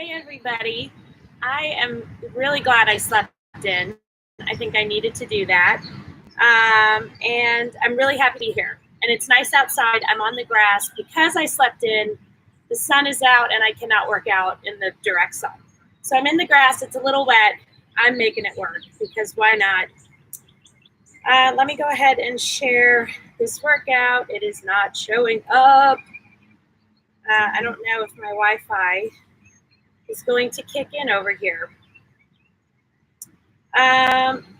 Hey everybody. I am really glad I slept in. I think I needed to do that. And I'm really happy to be here. And it's nice outside. I'm on the grass because I slept in. The sun is out and I cannot work out in the direct sun. So I'm in the grass. It's a little wet. I'm making it work because why not? Let me go ahead and share this workout. It is not showing up. I don't know if my Wi-Fi is going to kick in over here.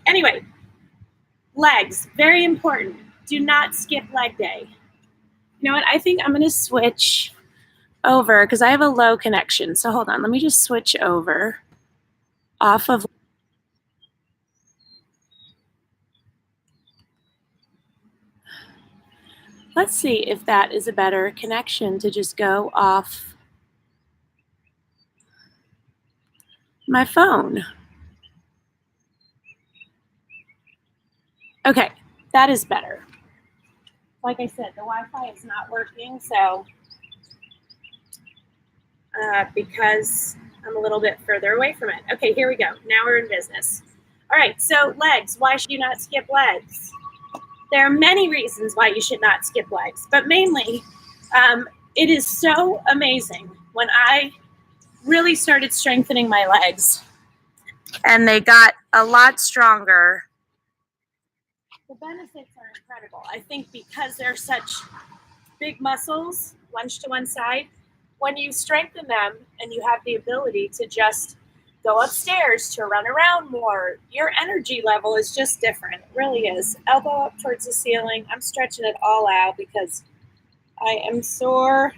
Anyway, legs, very important. Do not skip leg day. You know what? I think I'm going to switch over because I have a low connection. So hold on. Let me just switch over off of. Let's see if that is a better connection to just go off my phone. Okay, that is better. Like I said, the Wi-Fi is not working, so because I'm a little bit further away from it. Okay, here we go. Now we're in business. All right, so legs. Why should you not skip legs? There are many reasons why you should not skip legs, but mainly it is so amazing when I really started strengthening my legs and they got a lot stronger. The benefits are incredible. I think because they're such big muscles, lunge to one side, when you strengthen them and you have the ability to just go upstairs, to run around more, your energy level is just different. It really is. Elbow up towards the ceiling. I'm stretching it all out because I am sore.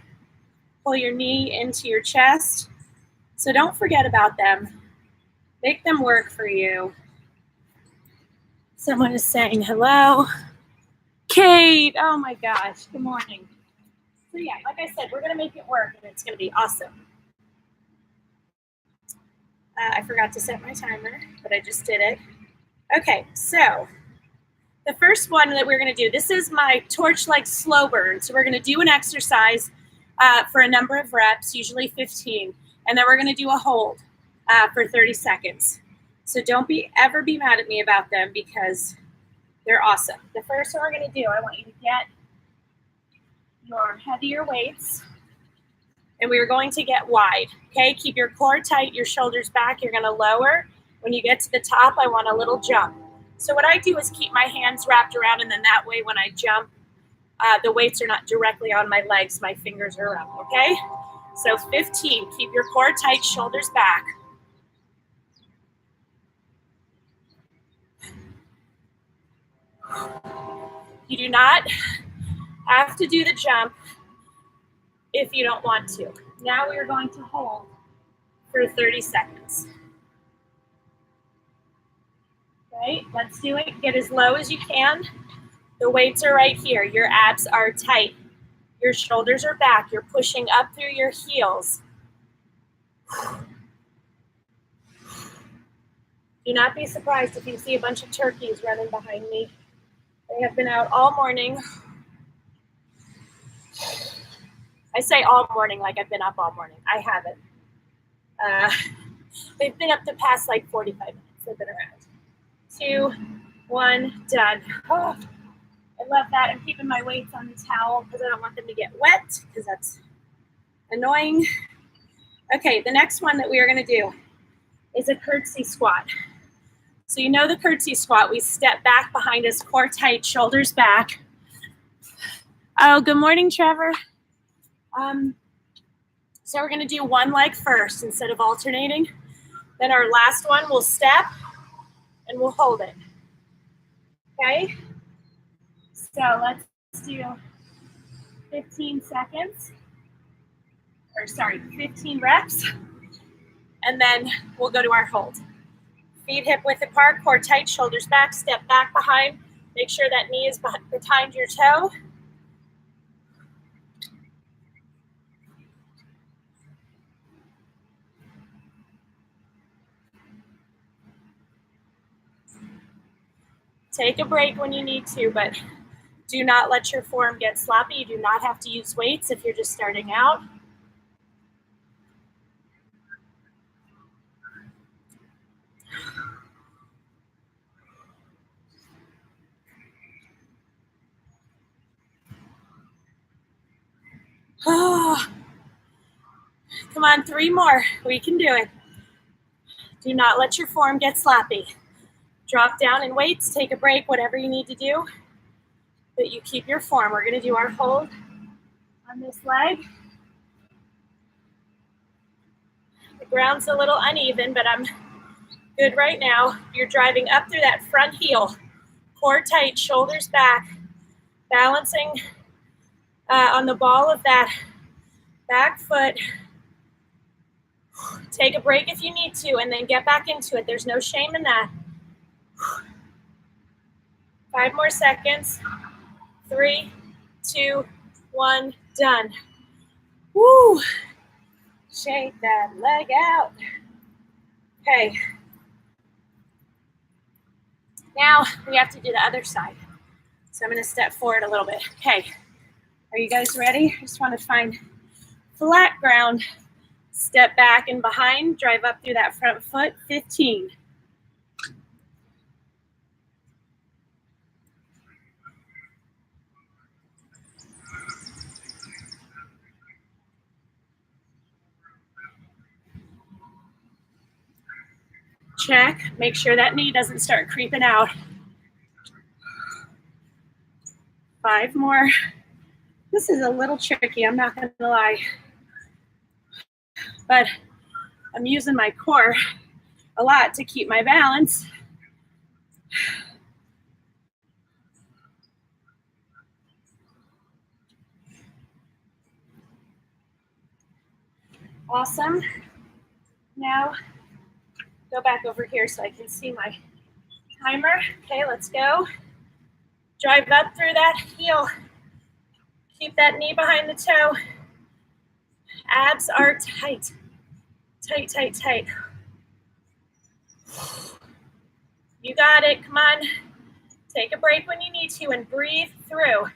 Pull your knee into your chest. So don't forget about them. Make them work for you. Someone is saying hello. Kate, oh my gosh, good morning. So yeah, like I said, we're going to make it work and it's going to be awesome. I forgot to set my timer, but I just did it. Okay, so the first one that we're going to do, this is my torch leg slow burn. So we're going to do an exercise for a number of reps, usually 15, and then we're going to do a hold for 30 seconds. So don't ever be mad at me about them because they're awesome. The first one we're going to do, I want you to get your heavier weights, and we're going to get wide, okay? Keep your core tight, your shoulders back. You're going to lower. When you get to the top, I want a little jump. So what I do is keep my hands wrapped around, and then that way when I jump, the weights are not directly on my legs. My fingers are up, okay? So 15, keep your core tight, shoulders back. You do not have to do the jump if you don't want to. Now we are going to hold for 30 seconds. Okay, let's do it. Get as low as you can. The weights are right here. Your abs are tight. Your shoulders are back. You're pushing up through your heels. Do not be surprised if you see a bunch of turkeys running behind me. They have been out all morning. I say all morning like I've been up all morning. I haven't. They've been up the past like 45 minutes. They've been around. 2, 1, done. Oh, I love that. I'm keeping my weights on the towel because I don't want them to get wet because that's annoying. Okay, the next one that we are going to do is a curtsy squat. So you know the curtsy squat. We step back behind us, core tight, shoulders back. Oh, good morning, Trevor. So we're going to do one leg first instead of alternating. Then our last one, we'll step and we'll hold it. Okay? So let's do 15 seconds. Or sorry, 15 reps. And then we'll go to our hold. Feet hip width apart, core tight, shoulders back, step back behind. Make sure that knee is behind your toe. Take a break when you need to, but do not let your form get sloppy. You do not have to use weights if you're just starting out. Oh, come on, 3 more. We can do it. Do not let your form get sloppy. Drop down in weights, take a break, whatever you need to do, but you keep your form. We're gonna do our hold on this leg. The ground's a little uneven, but I'm good right now. You're driving up through that front heel. Core tight, shoulders back, balancing on the ball of that back foot. Take a break if you need to, and then get back into it. There's no shame in that. 5 more seconds. 3, 2, 1, done. Woo! Shake that leg out. Okay. Now we have to do the other side. So I'm going to step forward a little bit. Okay. Are you guys ready? I just want to find flat ground. Step back and behind. Drive up through that front foot. 15. Check. Make sure that knee doesn't start creeping out. 5 more. This is a little tricky, I'm not going to lie. But I'm using my core a lot to keep my balance. Awesome. Now, go back over here so I can see my timer. Okay, let's go. Drive up through that heel. Keep that knee behind the toe. Abs are tight. Tight, tight, tight. You got it, come on. Take a break when you need to and breathe through.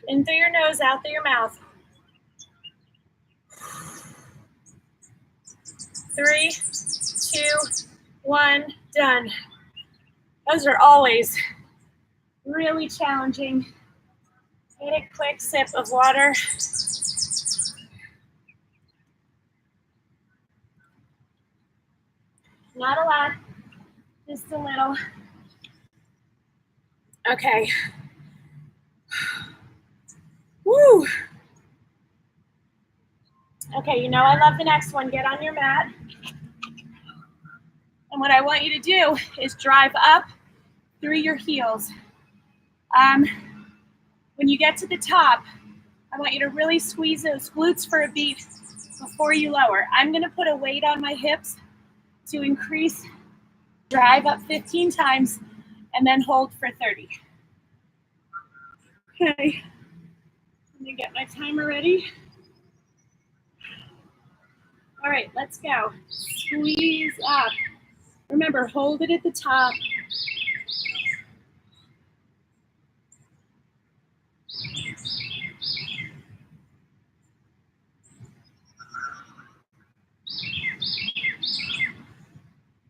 In through your nose, out through your mouth. 3, 2, 1, done. Those are always really challenging. Get a quick sip of water. Not a lot, just a little. Okay. Woo. Okay, you know I love the next one. Get on your mat. And what I want you to do is drive up through your heels. When you get to the top, I want you to really squeeze those glutes for a beat before you lower. I'm going to put a weight on my hips to increase. Drive up 15 times and then hold for 30. Okay, let me get my timer ready. All right, let's go. Squeeze up. Remember, hold it at the top.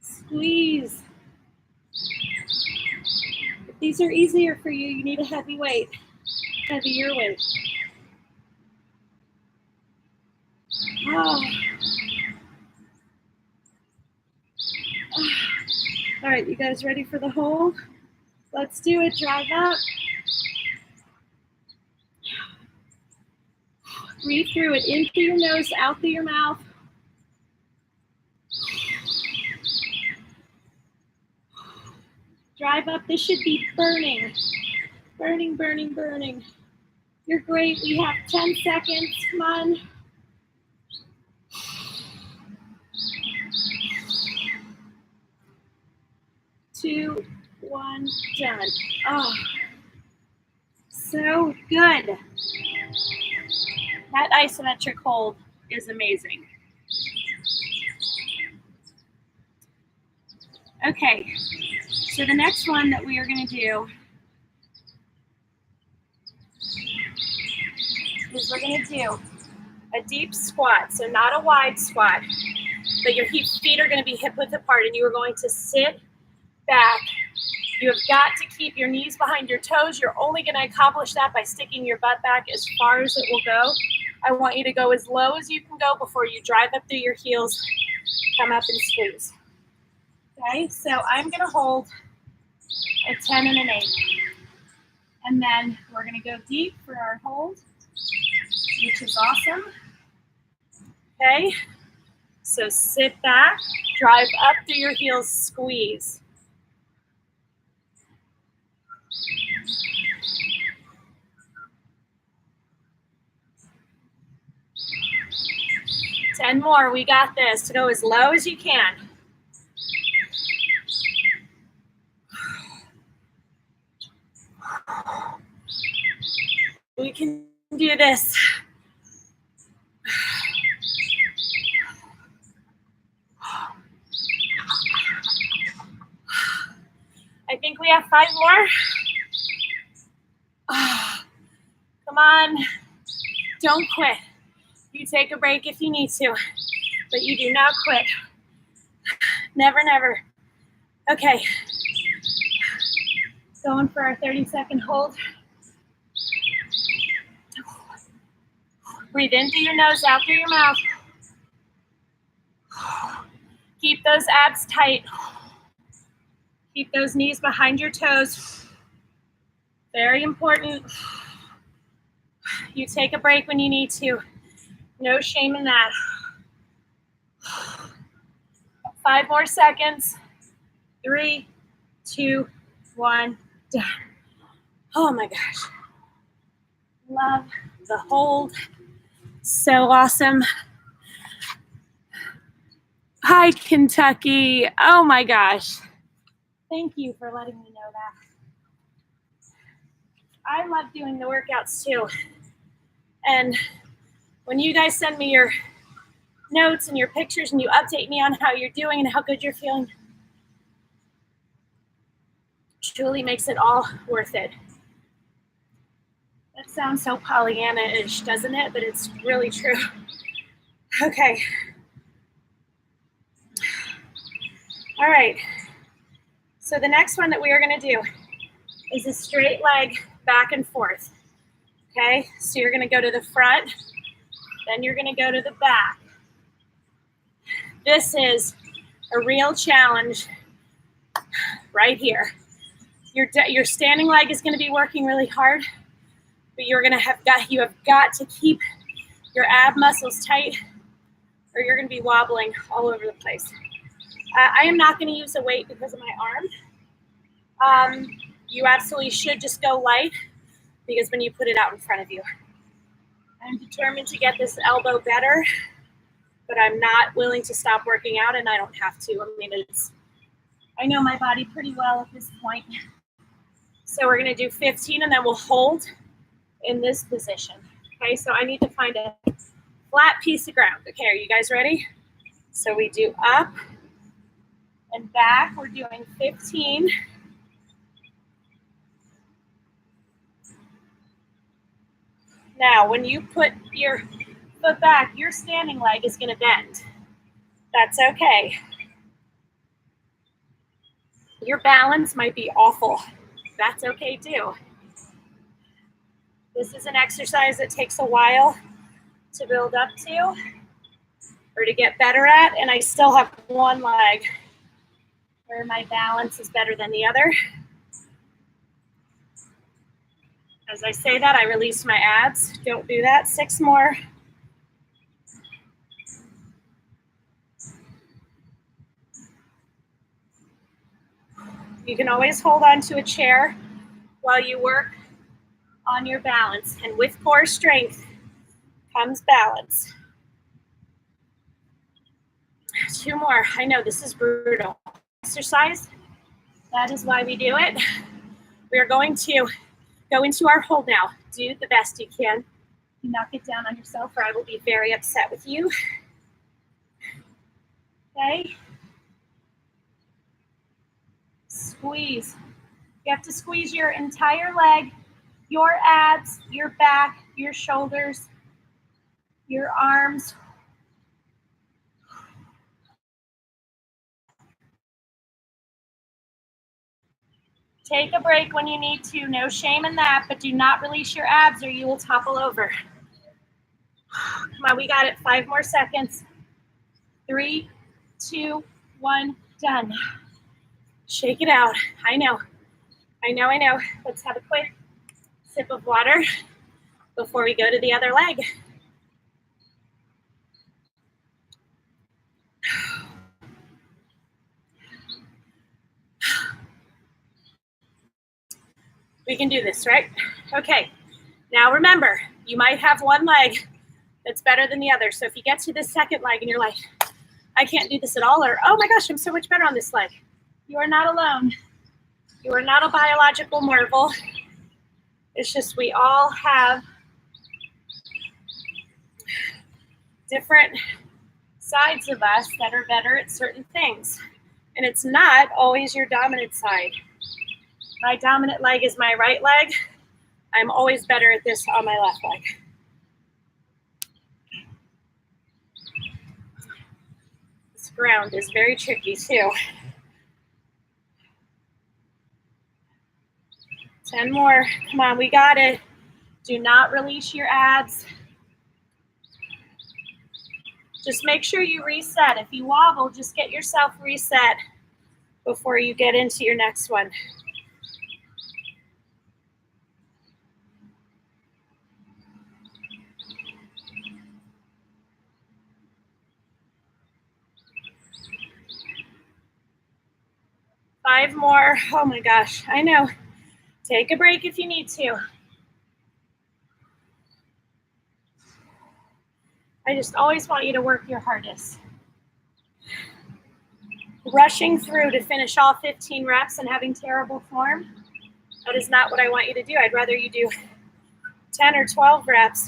Squeeze. If these are easier for you, you need a heavy weight, heavier weight. Oh. All right, you guys ready for the hold? Let's do it. Drive up. Breathe through it. In through your nose, out through your mouth. Drive up. This should be burning. Burning, burning, burning. You're great. We have 10 seconds. Come on. Two, 1, done. Oh, so good. That isometric hold is amazing. Okay, so the next one that we are going to do is we're going to do a deep squat. So not a wide squat, but your feet are going to be hip width apart, and you are going to sit back You have got to keep your knees behind your toes. You're only going to accomplish that by sticking your butt back as far as it will go. I want you to go as low as you can go before you drive up through your heels. Come up and squeeze. Okay, so I'm going to hold a 10 and an 8. And then we're going to go deep for our hold, which is awesome. Okay, so sit back, drive up through your heels, squeeze. Ten more, we got this. To go as low as you can. We can do this. I think we have 5 more. Come on, don't quit. You take a break if you need to, but you do not quit. Never, never. Okay, going for our 30-second hold. Breathe in through your nose, out through your mouth. Keep those abs tight. Keep those knees behind your toes. Very important. You take a break when you need to. No shame in that. 5 more seconds. 3, 2, 1, down. Oh my gosh. Love the hold. So awesome. Hi, Kentucky. Oh my gosh. Thank you for letting me know that. I love doing the workouts too. And when you guys send me your notes and your pictures and you update me on how you're doing and how good you're feeling, truly makes it all worth it. That sounds so Pollyanna-ish, doesn't it? But it's really true. Okay. All right. So the next one that we are going to do is a straight leg back and forth. Okay, so you're going to go to the front, then you're going to go to the back. This is a real challenge right here. Your standing leg is going to be working really hard, but you have got to keep your ab muscles tight, or you're going to be wobbling all over the place. I am not going to use a weight because of my arm. You absolutely should just go light, because when you put it out in front of you. I'm determined to get this elbow better, but I'm not willing to stop working out, and I don't have to. I mean, I know my body pretty well at this point. So we're gonna do 15 and then we'll hold in this position. Okay, so I need to find a flat piece of ground. Okay, are you guys ready? So we do up and back. We're doing 15. Now, when you put your foot back, your standing leg is gonna bend. That's okay. Your balance might be awful. That's okay too. This is an exercise that takes a while to build up to or to get better at, and I still have one leg where my balance is better than the other. As I say that, I release my abs. Don't do that. 6 more. You can always hold on to a chair while you work on your balance. And with core strength comes balance. 2 more. I know this is brutal. Exercise. That is why we do it. We are going to go into our hold now. Do the best you can. Do not get down on yourself or I will be very upset with you. Okay. Squeeze. You have to squeeze your entire leg, your abs, your back, your shoulders, your arms. Take a break when you need to. No shame in that, but do not release your abs or you will topple over. Come on, we got it. 5 more seconds. 3, 2, 1, done. Shake it out. I know. Let's have a quick sip of water before we go to the other leg. We can do this, right? Okay. Now remember, you might have one leg that's better than the other. So if you get to this second leg and you're like, I can't do this at all, or oh my gosh, I'm so much better on this leg. You are not alone. You are not a biological marvel. It's just we all have different sides of us that are better at certain things. And it's not always your dominant side. My dominant leg is my right leg. I'm always better at this on my left leg. This ground is very tricky too. 10 more. Come on, we got it. Do not release your abs. Just make sure you reset. If you wobble, just get yourself reset before you get into your next one. Five more. Oh my gosh, I know. Take a break if you need to. I just always want you to work your hardest. Rushing through to finish all 15 reps and having terrible form, that is not what I want you to do. I'd rather you do 10 or 12 reps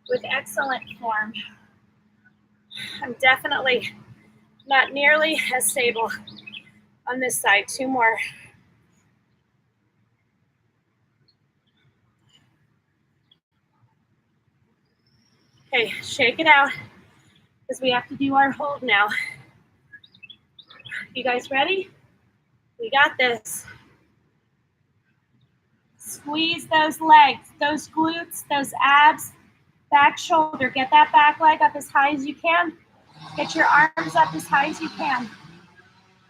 with excellent form. I'm definitely not nearly as stable on this side. 2 more. Okay, shake it out because we have to do our hold now. You guys ready? We got this. Squeeze those legs, those glutes, those abs, back shoulder. Get that back leg up as high as you can. Get your arms up as high as you can.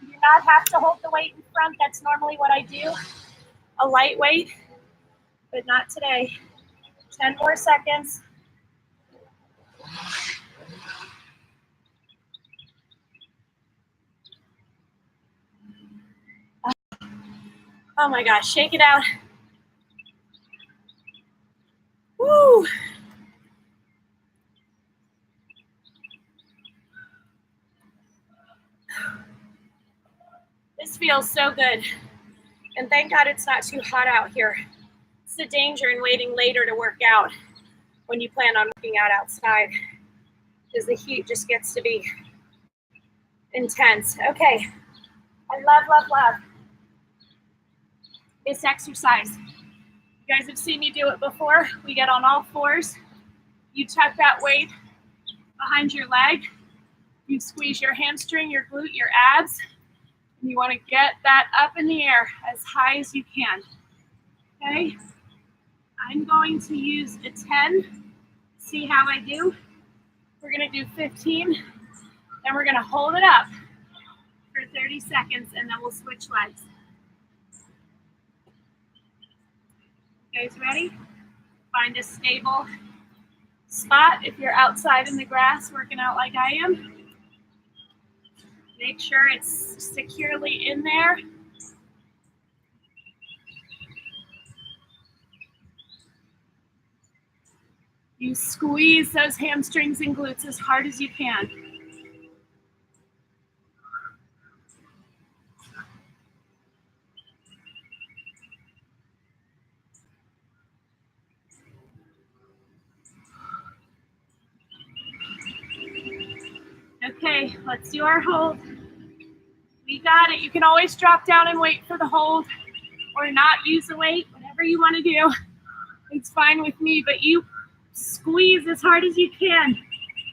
You do not have to hold the weight in front. That's normally what I do. A light weight, but not today. 10 more seconds. Oh my gosh, shake it out. Woo! This feels so good. And thank God it's not too hot out here. It's the danger in waiting later to work out when you plan on working out outside, because the heat just gets to be intense. Okay, I love this exercise. You guys have seen me do it before. We get on all fours. You tuck that weight behind your leg. You squeeze your hamstring, your glute, your abs. And you want to get that up in the air as high as you can. Okay? I'm going to use a 10. See how I do? We're going to do 15. Then we're going to hold it up for 30 seconds, and then we'll switch legs. You guys ready? Find a stable spot if you're outside in the grass working out like I am. Make sure it's securely in there. You squeeze those hamstrings and glutes as hard as you can. Okay, let's do our hold. We got it. You can always drop down and wait for the hold or not use the weight, whatever you want to do. It's fine with me, but you squeeze as hard as you can.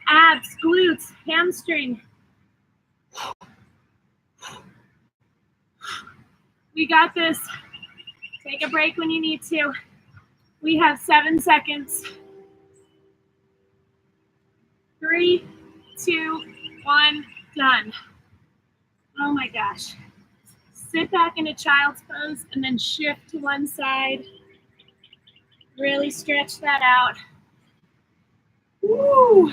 Abs, glutes, hamstring. We got this. Take a break when you need to. We have 7 seconds. 3, 2, 1, done. Oh my gosh. Sit back in a child's pose and then shift to one side. Really stretch that out. Woo!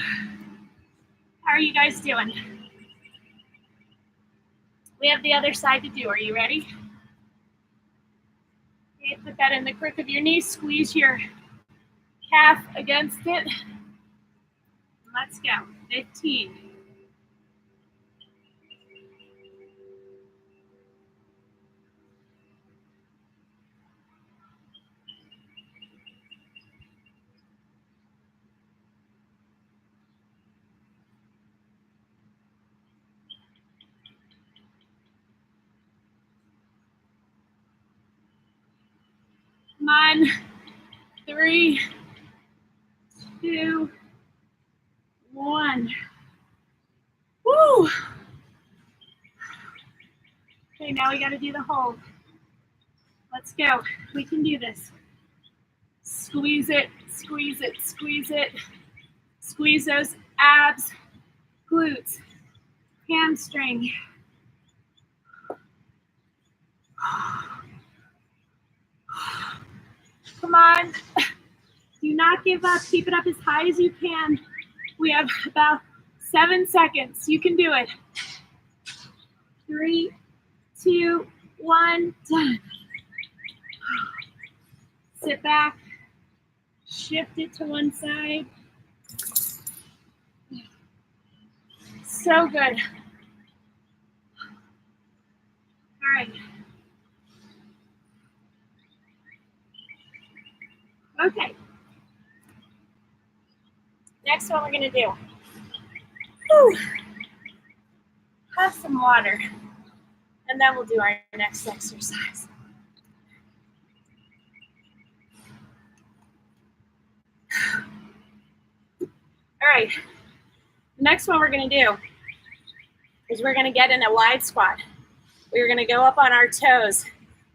How are you guys doing? We have the other side to do. Are you ready? Okay, put that in the crook of your knee. Squeeze your calf against it. Let's go. 15. Come on. 3, 2, 1. Woo! Okay, now we got to do the hold. Let's go. We can do this. Squeeze it, squeeze it, squeeze it. Squeeze those abs, glutes, hamstring. Come on. Do not give up. Keep it up as high as you can. We have about 7 seconds. You can do it. 3, 2, 1, done. Sit back. Shift it to one side. So good. All right. Okay. Next one we're going to do. Whew. Have some water. And then we'll do our next exercise. All right. The next one we're going to do is we're going to get in a wide squat. We're going to go up on our toes,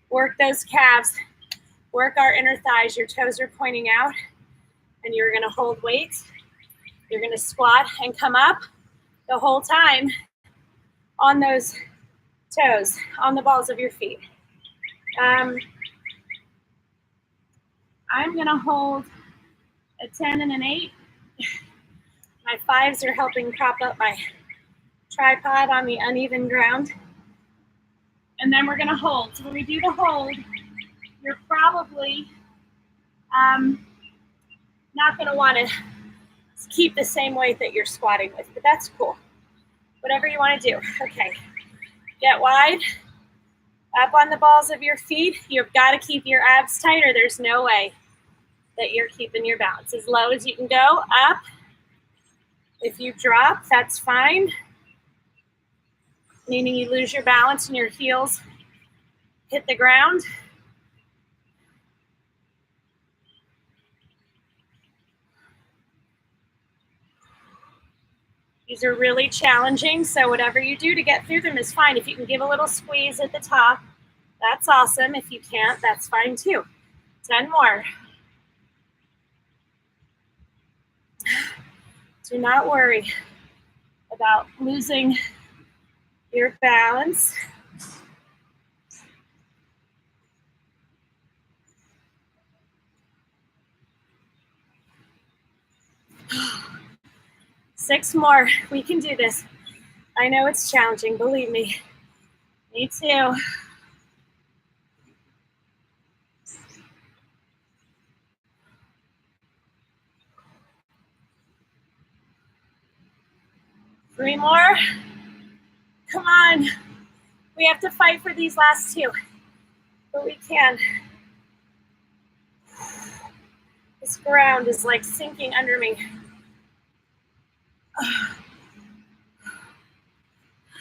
work those calves, work our inner thighs. Your toes are pointing out, and you're going to hold weights. You're going to squat and come up the whole time on those toes, on the balls of your feet. I'm going to hold a 10 and an 8. My 5s are helping prop up my tripod on the uneven ground. And then we're going to hold. So when we do the hold, you're probably not going to want to keep the same weight that you're squatting with, but that's cool. Whatever you want to do. Okay. Get wide. Up on the balls of your feet. You've got to keep your abs tight or there's no way that you're keeping your balance. As low as you can go, up. If you drop, that's fine. Meaning you lose your balance and your heels hit the ground. These are really challenging, so whatever you do to get through them is fine. If you can give a little squeeze at the top, that's awesome. If you can't, that's fine too. 10 more. Do not worry about losing your balance. Six more. We can do this. I know it's challenging, believe me. Me too. Three more. Come on. We have to fight for these last two, but we can. This ground is like sinking under me.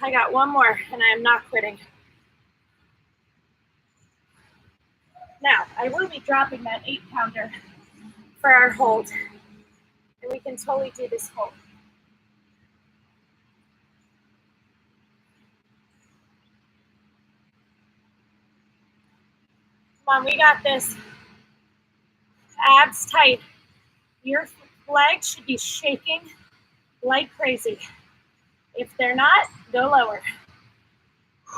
I got one more and I am not quitting. Now, I will be dropping that 8-pounder for our hold. And we can totally do this hold. We got this. Abs tight. Your legs should be shaking like crazy. If they're not, go lower.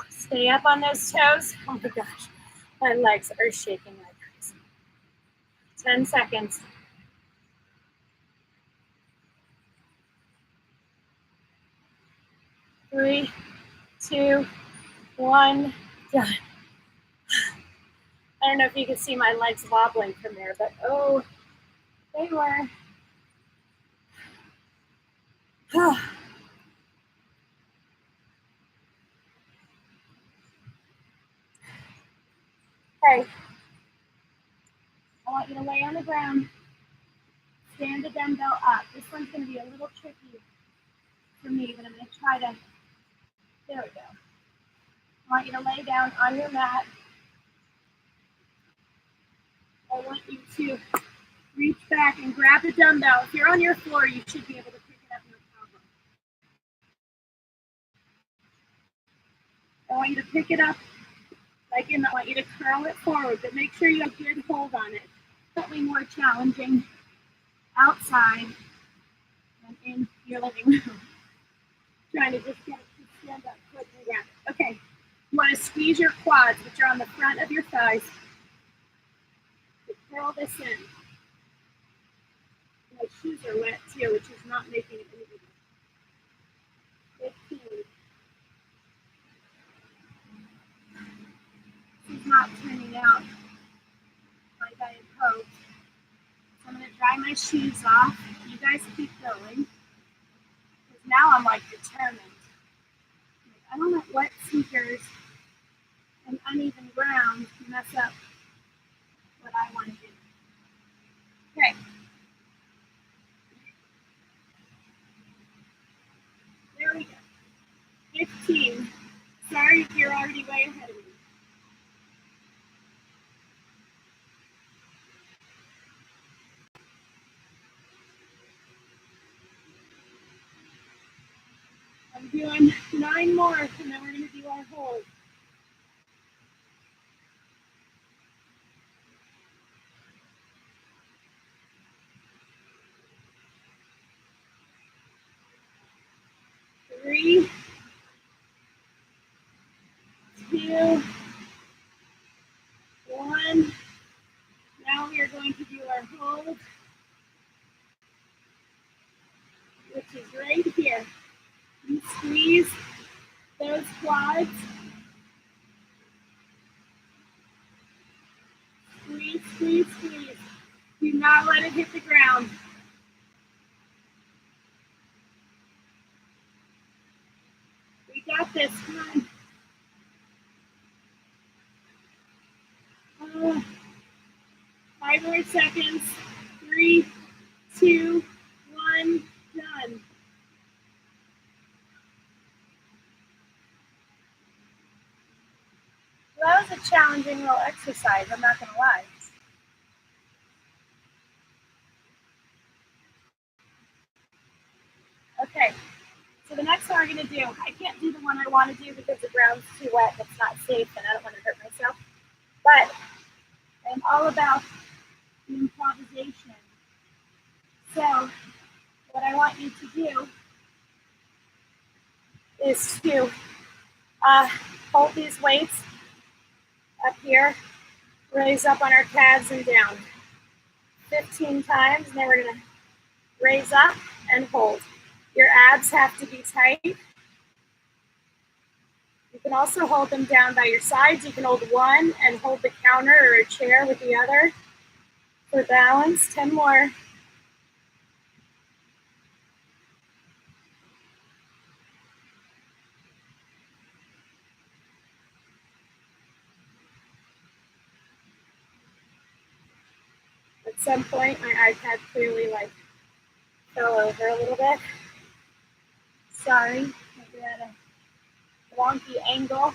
Stay up on those toes. Oh my gosh, my legs are shaking like crazy. 10 seconds. 3, 2, 1, done. I don't know if you can see my legs wobbling from there, but oh, they were. Okay. I want you to lay on the ground, stand the dumbbell up. This one's going to be a little tricky for me, but I'm going to try to, there we go. I want you to lay down on your mat. I want you to reach back and grab the dumbbell. If you're on your floor, you should be able to pick it up no problem. I want you to pick it up like in the, I want you to curl it forward, but make sure you have good hold on it. Definitely more challenging outside than in your living room. Trying to just get it to stand up quick and grab it. Okay, you want to squeeze your quads, which are on the front of your thighs. To curl this in. My shoes are wet too, which is not making it easy. 15. This is not turning out like I had hoped. So I'm going to dry my shoes off. You guys keep going. Because now I'm like determined. I don't let wet sneakers and uneven ground mess up what I want to do. Okay. There we go. 15. Sorry if you're already way ahead of me. I'm doing 9 more, and then we're going to do our hold. Three, 2, 1. Now we are going to do our hold, which is right here. You squeeze those quads. Squeeze, squeeze, squeeze. Do not let it hit the ground. We got this. Come on. 5 more seconds. 3, 2, 1, done. Well, that was a challenging little exercise, I'm not going to lie. Okay, so the next one we're going to do, I can't do the one I want to do because the ground's too wet, it's not safe, and I don't want to hurt myself. But I'm all about the improvisation. So what I want you to do is to hold these weights up here, raise up on our calves and down 15 times, and then we're going to raise up and hold. Your abs have to be tight. You can also hold them down by your sides. You can hold one and hold the counter or a chair with the other for balance. 10 more. At some point, my iPad clearly fell over a little bit. Sorry, maybe at a wonky angle.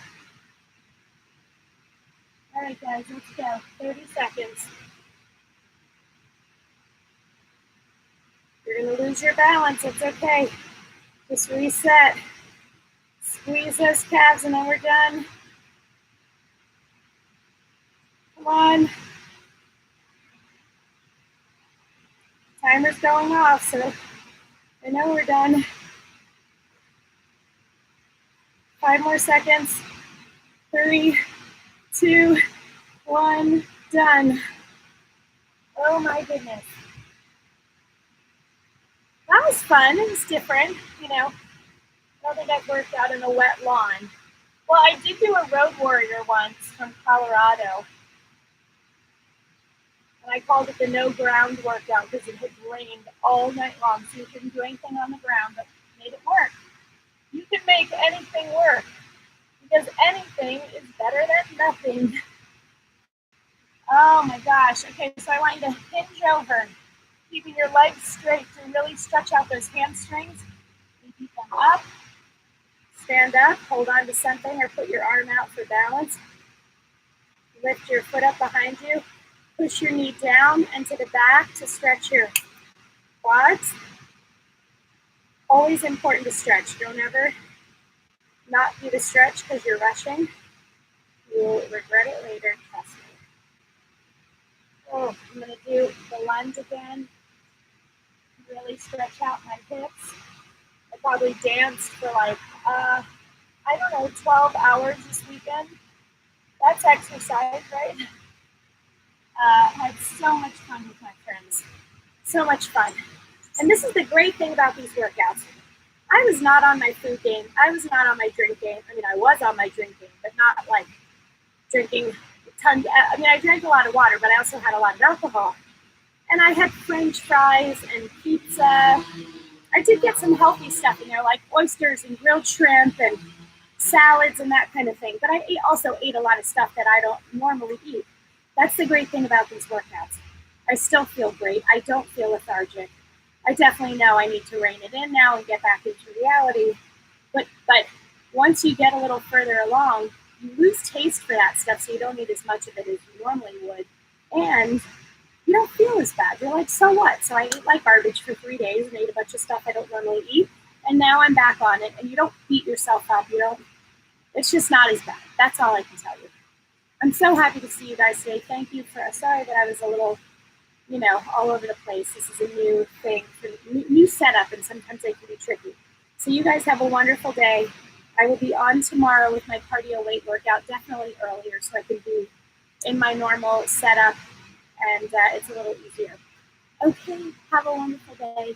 All right, guys, let's go. 30 seconds. You're going to lose your balance. It's okay. Just reset. Squeeze those calves, and then we're done. Come on. Timer's going off, so I know we're done. 5 more seconds. 3, 2, 1, done. Oh my goodness. That was fun. It was different, you know. I don't think I've worked out in a wet lawn. Well, I did do a Road Warrior once from Colorado. And I called it the no ground workout because it had rained all night long. So you couldn't do anything on the ground, but made it work. You can make anything work because anything is better than nothing. Oh my gosh. Okay, so I want you to hinge over, keeping your legs straight to really stretch out those hamstrings. You keep them up. Stand up, hold on to something, or put your arm out for balance. Lift your foot up behind you. Push your knee down and to the back to stretch your quads. Always important to stretch. Don't ever not do the stretch because you're rushing. You'll regret it later, trust me. Oh, I'm going to do the lunge again. Really stretch out my hips. I probably danced for like, I don't know, 12 hours this weekend. That's exercise, right? Had so much fun with my friends. So much fun. And this is the great thing about these workouts. I was not on my food game. I was not on my drink game. I mean, I was on my drink game, but not like drinking tons. I mean, I drank a lot of water, but I also had a lot of alcohol. And I had French fries and pizza. I did get some healthy stuff in there, like oysters and grilled shrimp and salads and that kind of thing. But I also ate a lot of stuff that I don't normally eat. That's the great thing about these workouts. I still feel great. I don't feel lethargic. I definitely know I need to rein it in now and get back into reality. But once you get a little further along, you lose taste for that stuff, so you don't need as much of it as you normally would. And you don't feel as bad. You're like, so what? So I ate like garbage for 3 days and ate a bunch of stuff I don't normally eat. And now I'm back on it. And you don't beat yourself up. It's just not as bad. That's all I can tell you. I'm so happy to see you guys today. Thank you for, sorry that I was a little, all over the place. This is a new thing, new setup, and sometimes they can be tricky. So you guys have a wonderful day. I will be on tomorrow with my cardio weight workout, definitely earlier, so I can be in my normal setup, and it's a little easier. Okay, have a wonderful day.